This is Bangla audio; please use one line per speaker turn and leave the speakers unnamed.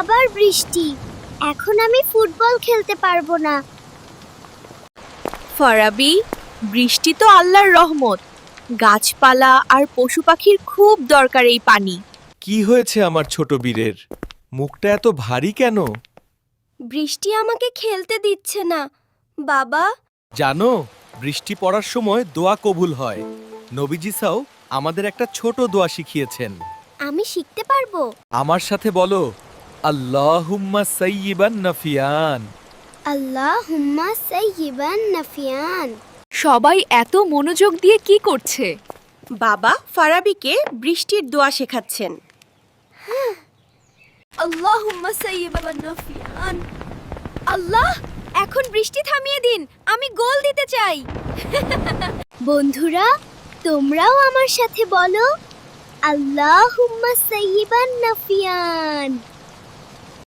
আবার বৃষ্টি। এখন আমি ফুটবল খেলতে পারবো না।
ফারাবি, বৃষ্টি তো আল্লাহর রহমত। গাছপালা আর পশু পাখির খুব দরকার এই পানি।
কি হয়েছে আমার ছোট বীরের? মুখটা এত ভারী কেন?
বৃষ্টি আমাকে খেলতে দিচ্ছে না বাবা।
জানো, বৃষ্টি পড়ার সময় দোয়া কবুল হয়। নবীজি সাও আমাদের একটা ছোট দোয়া শিখিয়েছেন।
আমি শিখতে পারবো?
আমার সাথে বলো, আল্লাহুম্মা সাইয়িবান নাফিয়ান।
আল্লাহুম্মা সাইয়িবান নাফিয়ান।
সবাই এত মনোযোগ দিয়ে কি করছে?
বাবা ফারাবিকে বৃষ্টির দোয়া শেখাচ্ছেন।
আল্লাহুম্মা সাইয়িবান নাফিয়ান। আল্লাহ, এখন বৃষ্টি থামিয়ে দিন, আমি গোল দিতে চাই। বন্ধুরা, তোমরাও আমার সাথে বলো, আল্লাহুম্মা সাইয়িবান নাফিয়ান।